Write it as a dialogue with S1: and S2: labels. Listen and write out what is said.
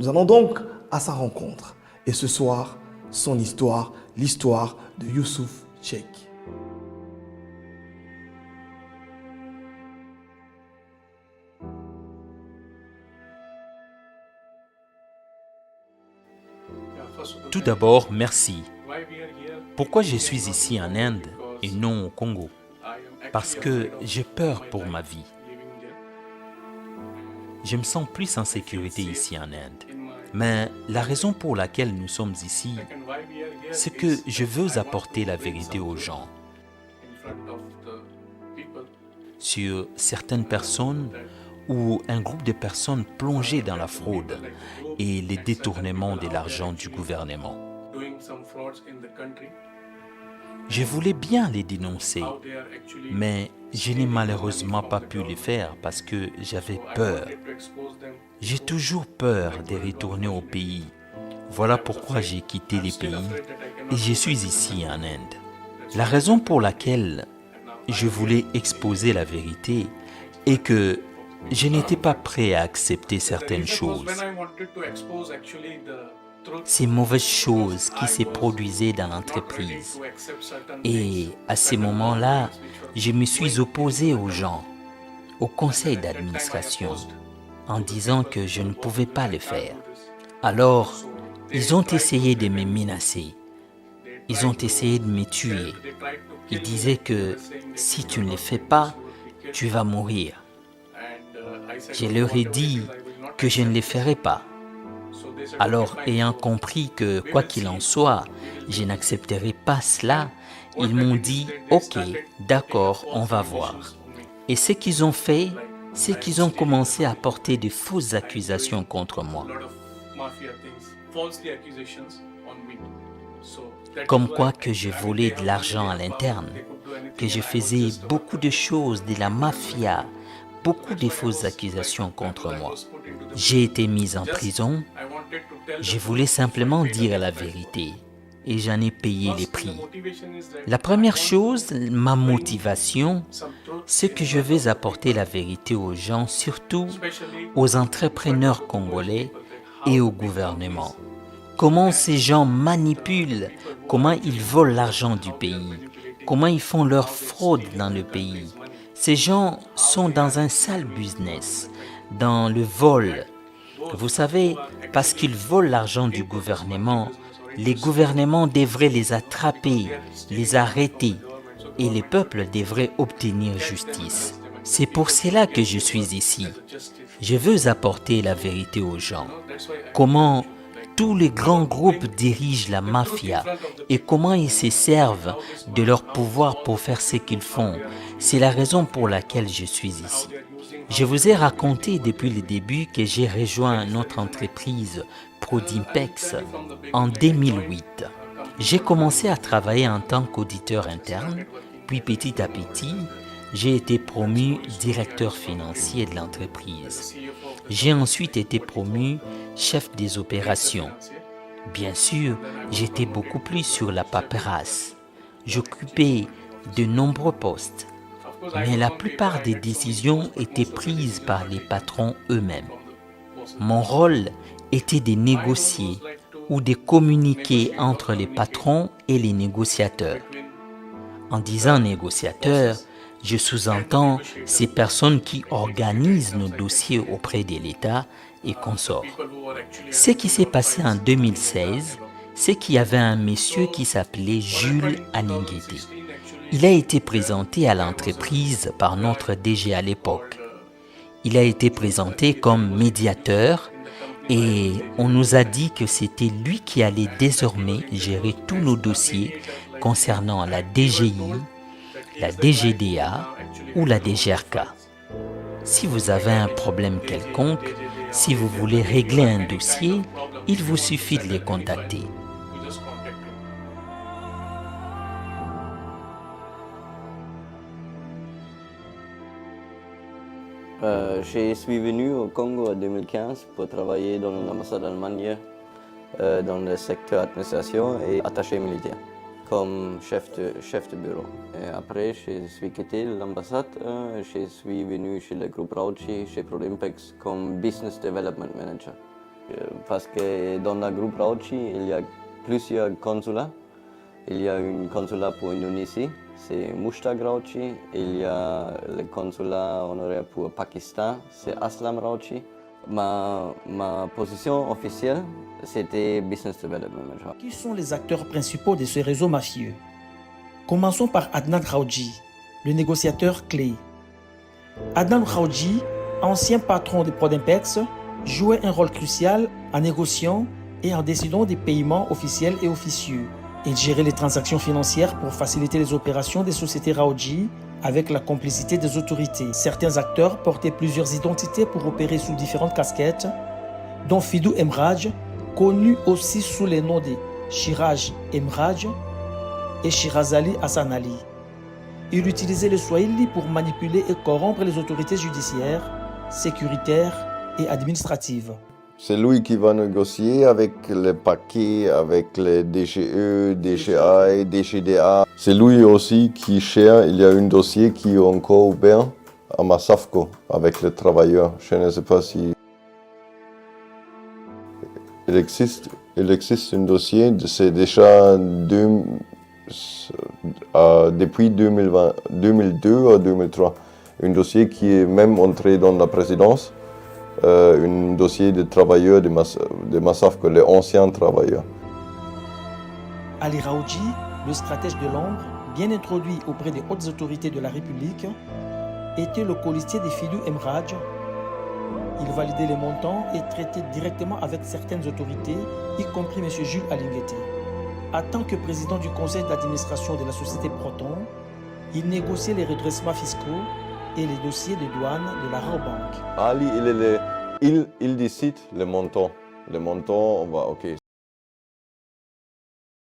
S1: Nous allons donc à sa rencontre. Et ce soir, son histoire, l'histoire de Youssouf Cheikh.
S2: Tout d'abord, merci. Pourquoi je suis ici en Inde et non au Congo? Parce que j'ai peur pour ma vie. Je me sens plus en sécurité ici en Inde. Mais la raison pour laquelle nous sommes ici, c'est que je veux apporter la vérité aux gens sur certaines personnes ou un groupe de personnes plongées dans la fraude et les détournements de l'argent du gouvernement. Je voulais bien les dénoncer, mais je n'ai malheureusement pas pu le faire parce que j'avais peur. J'ai toujours peur de retourner au pays. Voilà pourquoi j'ai quitté les pays et je suis ici en Inde. La raison pour laquelle je voulais exposer la vérité est que je n'étais pas prêt à accepter certaines choses. Ces mauvaises choses qui se produisaient dans l'entreprise. Et à ces moments-là, je me suis opposé aux gens, au conseil d'administration, en disant que je ne pouvais pas le faire. Alors, ils ont essayé de me menacer. Ils ont essayé de me tuer. Ils disaient que si tu ne le fais pas, tu vas mourir. Je leur ai dit que je ne le ferai pas. Alors, ayant compris que quoi qu'il en soit, je n'accepterai pas cela, ils m'ont dit « Ok, d'accord, on va voir ». Et ce qu'ils ont fait, c'est qu'ils ont commencé à porter de fausses accusations contre moi. Comme quoi que je volais de l'argent à l'interne, que je faisais beaucoup de choses de la mafia, beaucoup de fausses accusations contre moi. J'ai été mis en prison, je voulais simplement dire la vérité et j'en ai payé les prix. La première chose, ma motivation, c'est que je veux apporter la vérité aux gens, surtout aux entrepreneurs congolais et au gouvernement. Comment ces gens manipulent, comment ils volent l'argent du pays, comment ils font leur fraude dans le pays. Ces gens sont dans un sale business, dans le vol. Vous savez, parce qu'ils volent l'argent du gouvernement, les gouvernements devraient les attraper, les arrêter, et les peuples devraient obtenir justice. C'est pour cela que je suis ici. Je veux apporter la vérité aux gens. Comment tous les grands groupes dirigent la mafia et comment ils se servent de leur pouvoir pour faire ce qu'ils font. C'est la raison pour laquelle je suis ici. Je vous ai raconté depuis le début que j'ai rejoint notre entreprise Prodimpex en 2008. J'ai commencé à travailler en tant qu'auditeur interne, puis petit à petit, j'ai été promu directeur financier de l'entreprise. J'ai ensuite été promu chef des opérations. Bien sûr, j'étais beaucoup plus sur la paperasse. J'occupais de nombreux postes, mais la plupart des décisions étaient prises par les patrons eux-mêmes. Mon rôle était de négocier ou de communiquer entre les patrons et les négociateurs. En disant négociateurs, je sous-entends ces personnes qui organisent nos dossiers auprès de l'État et consorts. Ce qui s'est passé en 2016, c'est qu'il y avait un monsieur qui s'appelait Jules Aningete. Il a été présenté à l'entreprise par notre DG à l'époque. Il a été présenté comme médiateur et on nous a dit que c'était lui qui allait désormais gérer tous nos dossiers concernant la DGI, la DGDA ou la DGRK. Si vous avez un problème quelconque, si vous voulez régler un dossier, il vous suffit de les contacter.
S3: Je suis venu au Congo en 2015 pour travailler dans l'ambassade d'Allemagne dans le secteur administration et attaché militaire comme chef de bureau. Et après, je suis quitté l'ambassade, je suis venu chez le groupe Rauchi, chez Prodimpex comme Business Development Manager. Parce que dans le groupe Rauchi, il y a plusieurs consulats. Il y a un consulat pour l'Indonésie, c'est Mushtaq Rauchi. Il y a le consulat honoraire pour le Pakistan, c'est Aslam Rauchi. Ma position officielle, c'était Business Development Manager.
S4: Qui sont les acteurs principaux de ce réseau mafieux? Commençons par Adnan Khaoudji, le négociateur clé. Adnan Khaoudji, ancien patron de Prodimpex, jouait un rôle crucial en négociant et en décidant des paiements officiels et officieux. Il gérait les transactions financières pour faciliter les opérations des sociétés Khaoudji avec la complicité des autorités. Certains acteurs portaient plusieurs identités pour opérer sous différentes casquettes, dont Fidou Emraj, connu aussi sous les noms de Shiraj Emraj et Shirazali Hassan Ali. Il utilisait le Swahili pour manipuler et corrompre les autorités judiciaires, sécuritaires et administratives.
S5: C'est lui qui va négocier avec les paquets, avec les DGE, DGI, DGDA. C'est lui aussi qui gère, il y a un dossier qui est encore ouvert à Massafco avec les travailleurs. Je ne sais pas si... Il existe un dossier, c'est déjà depuis 2002 à 2003. Un dossier qui est même entré dans la présidence. Un dossier de travailleurs de Massafco, les anciens travailleurs.
S4: Ali Khaoudji, le stratège de l'ombre, bien introduit auprès des hautes autorités de la République, était le colistier de Fidou Emraj. Il validait les montants et traitait directement avec certaines autorités, y compris M. Jules Alinguete. En tant que président du conseil d'administration de la société Proton, il négociait les redressements fiscaux et les dossiers de douane de la Rabobank.
S5: Ali, il décide le montant. Le montant,